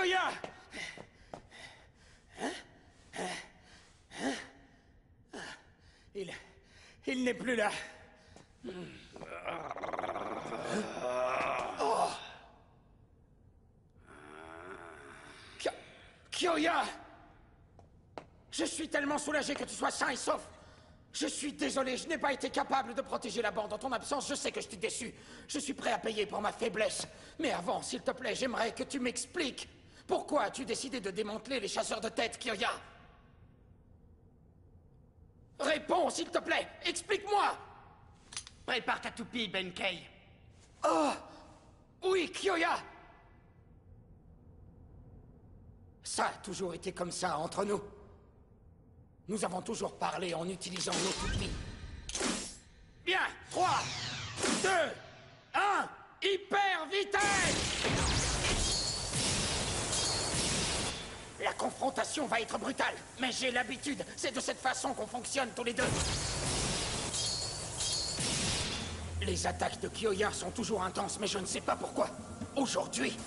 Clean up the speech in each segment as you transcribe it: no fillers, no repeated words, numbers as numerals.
Kyoya! Il n'est plus là. Oh. Kyoya! Je suis tellement soulagé que tu sois sain et sauf. Je suis désolé, je n'ai pas été capable de protéger la bande en ton absence. Je sais que je t'ai déçu. Je suis prêt à payer pour ma faiblesse. Mais avant, s'il te plaît, j'aimerais que tu m'expliques. Pourquoi as-tu décidé de démanteler les chasseurs de tête, Kyoya? Réponds, s'il te plaît. Explique-moi. Prépare ta toupie, Benkei. Oh! Oui, Kyoya! Ça a toujours été comme ça entre nous. Nous avons toujours parlé en utilisant nos toupies. Bien, 3, 2, 1, hyper vitesse! La confrontation va être brutale, mais j'ai l'habitude. C'est de cette façon qu'on fonctionne tous les deux. Les attaques de Kyoya sont toujours intenses, mais je ne sais pas pourquoi. Aujourd'hui,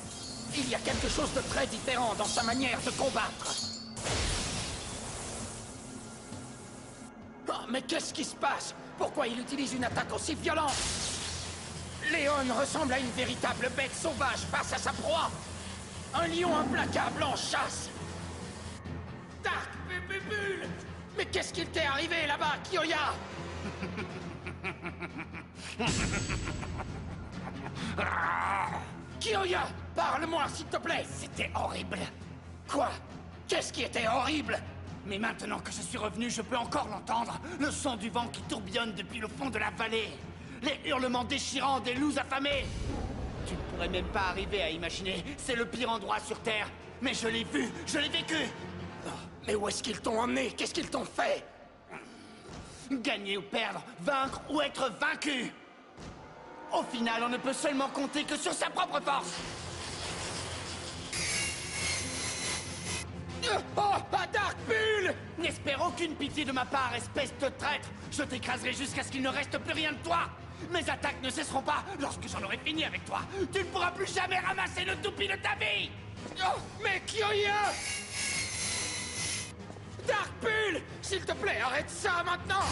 il y a quelque chose de très différent dans sa manière de combattre. Oh, mais qu'est-ce qui se passe? Pourquoi il utilise une attaque aussi violente? Léon ressemble à une véritable bête sauvage face à sa proie. Un lion implacable en chasse. Dark Bull! Mais qu'est-ce qu'il t'est arrivé là-bas, Kyoya? Kyoya, parle-moi s'il te plaît. C'était horrible. Quoi? Qu'est-ce qui était horrible? Mais maintenant que je suis revenu, je peux encore l'entendre. Le son du vent qui tourbillonne depuis le fond de la vallée. Les hurlements déchirants des loups affamés. Tu ne pourrais même pas arriver à imaginer. C'est le pire endroit sur Terre. Mais je l'ai vu, je l'ai vécu. Oh, mais où est-ce qu'ils t'ont emmené? Qu'est-ce qu'ils t'ont fait? Gagner ou perdre, vaincre ou être vaincu. Au final, on ne peut seulement compter que sur sa propre force. Oh, à Dark Bull! N'espère aucune pitié de ma part, espèce de traître. Je t'écraserai jusqu'à ce qu'il ne reste plus rien de toi. Mes attaques ne cesseront pas lorsque j'en aurai fini avec toi. Tu ne pourras plus jamais ramasser le toupie de ta vie. Oh, mais Kyoya! Dark Bull! S'il te plaît, arrête ça maintenant!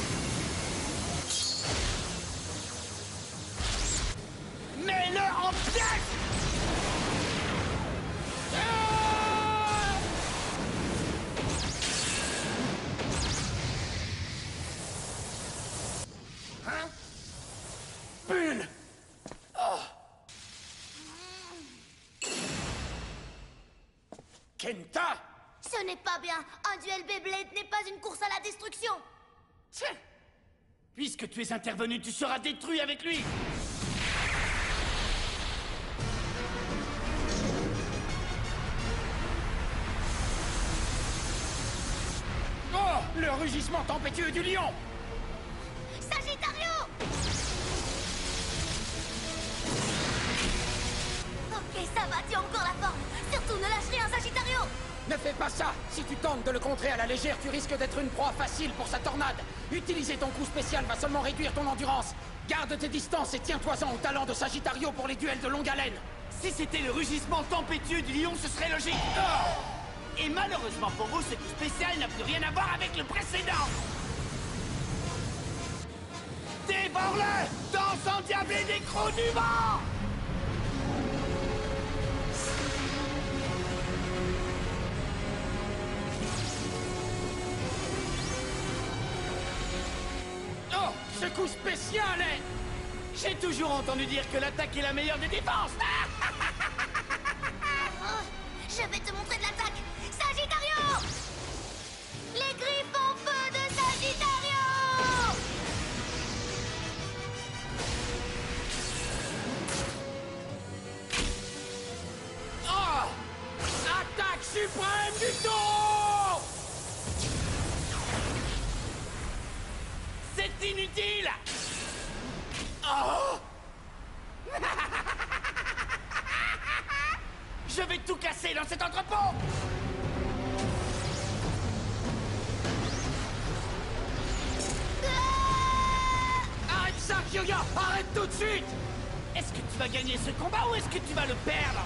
Mets-le en pièces! Hein? Bull! Oh! Kenta! Ce n'est pas bien. Un duel Beyblade n'est pas une course à la destruction. Tiens! Puisque tu es intervenu, tu seras détruit avec lui! Oh! Le rugissement tempétueux du lion! Sagittario! Ok, ça va, tu as encore la forme. Surtout, ne lâche rien, Sagittario! Ne fais pas ça! Si tu tentes de le contrer à la légère, tu risques d'être une proie facile pour sa tornade. Utiliser ton coup spécial va seulement réduire ton endurance. Garde tes distances et tiens-toi-en au talent de Sagittario pour les duels de longue haleine. Si c'était le rugissement tempétueux du lion, ce serait logique. Et malheureusement pour vous, ce coup spécial n'a plus rien à voir avec le précédent. Dévore-le! Danse endiablée des crocs du vent! Oh! Ce coup spécial est... J'ai toujours entendu dire que l'attaque est la meilleure des défenses. Je vais te montrer de l'attaque. Sagittario! Les griffes en feu de Sagittario! Oh! Attaque suprême du tour! C'est inutile! Oh! Je vais tout casser dans cet entrepôt! Arrête ça, Kyoya! Arrête tout de suite! Est-ce que tu vas gagner ce combat ou est-ce que tu vas le perdre?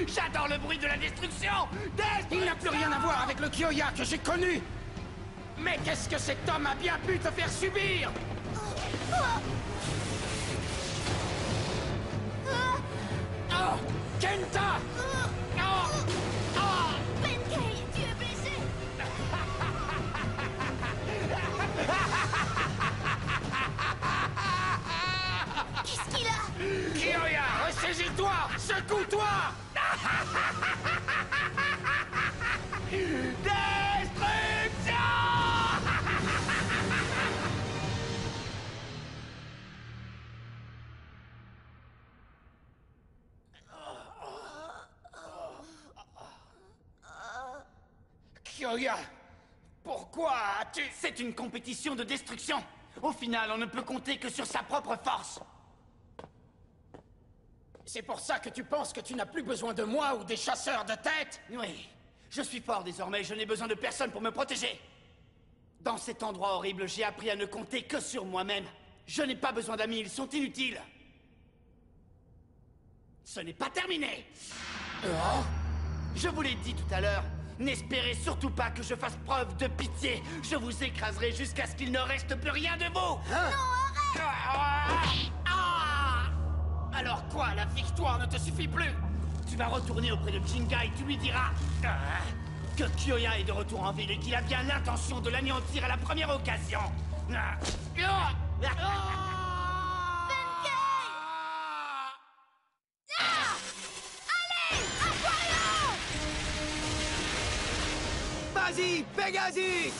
J'adore le bruit de la destruction. Il n'a plus rien à voir avec le Kyoya que j'ai connu. Mais qu'est-ce que cet homme a bien pu te faire subir? Oh, Kenta! Oh, oh. Benkei, tu es blessé. Qu'est-ce qu'il a? Kyoya, ressaisis-toi! Secoue-toi! Destruction! Kyoya, pourquoi as-tu... C'est une compétition de destruction. Au final, on ne peut compter que sur sa propre force. C'est pour ça que tu penses que tu n'as plus besoin de moi ou des chasseurs de tête? Oui, je suis fort désormais, je n'ai besoin de personne pour me protéger. Dans cet endroit horrible, j'ai appris à ne compter que sur moi-même. Je n'ai pas besoin d'amis, ils sont inutiles. Ce n'est pas terminé. Je vous l'ai dit tout à l'heure, n'espérez surtout pas que je fasse preuve de pitié. Je vous écraserai jusqu'à ce qu'il ne reste plus rien de vous. Alors quoi, la victoire ne te suffit plus? Tu vas retourner auprès de Jinga et tu lui diras que Kyoya est de retour en ville et qu'il a bien l'intention de l'anéantir à la première occasion. Vas-y, Pegasus!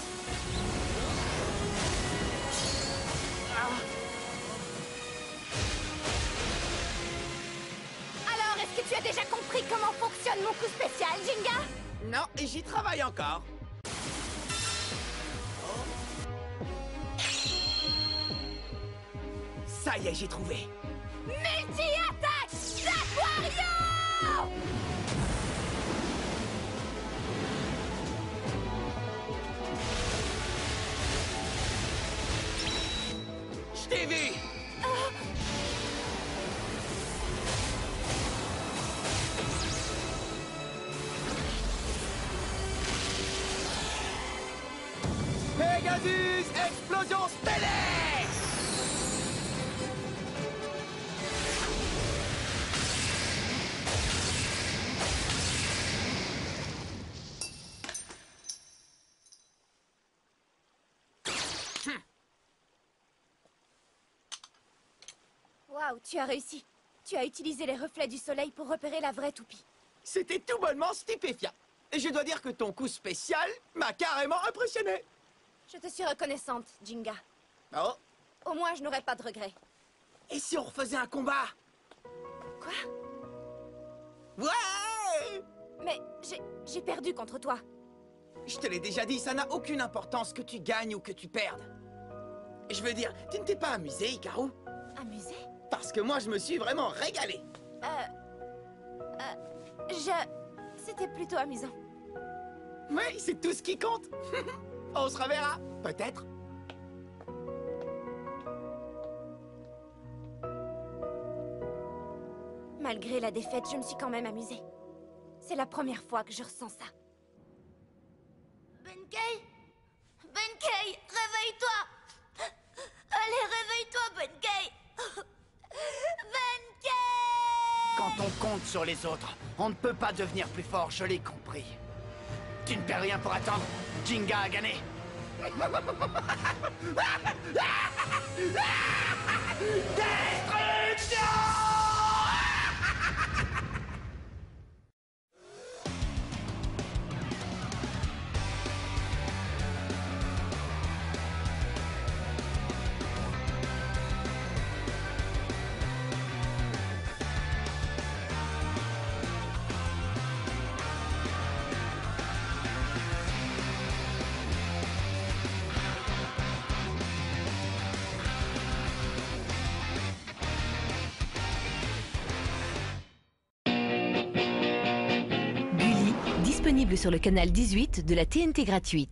Alors, est-ce que tu as déjà compris comment fonctionne mon coup spécial, Jinga? Non, et j'y travaille encore. Ça y est, j'ai trouvé. Multi-attaque d'Aquario! Je t'ai vu! Pegasus, explosion stellaire! Waouh, tu as réussi. Tu as utilisé les reflets du soleil pour repérer la vraie toupie. C'était tout bonnement stupéfiant. Et je dois dire que ton coup spécial m'a carrément impressionné. Je te suis reconnaissante, Jinga. Oh, Au moins, je n'aurai pas de regrets. et si on refaisait un combat? Quoi? Ouais! Mais j'ai perdu contre toi. Je te l'ai déjà dit, ça n'a aucune importance que tu gagnes ou que tu perdes. Je veux dire, tu ne t'es pas amusé, Hikaru? Amusé? Parce que moi, je me suis vraiment régalé. C'était plutôt amusant. Oui, c'est tout ce qui compte. On se reverra, peut-être. Malgré la défaite, je me suis quand même amusée. C'est la première fois que je ressens ça. Benkei? Benkei, réveille-toi! Allez, réveille-toi, Benkei! Benkei! Quand on compte sur les autres, on ne peut pas devenir plus fort, je l'ai compris. Tu ne perds rien pour attendre. Jinga a gagné. Destruction! Disponible sur le canal 18 de la TNT gratuite.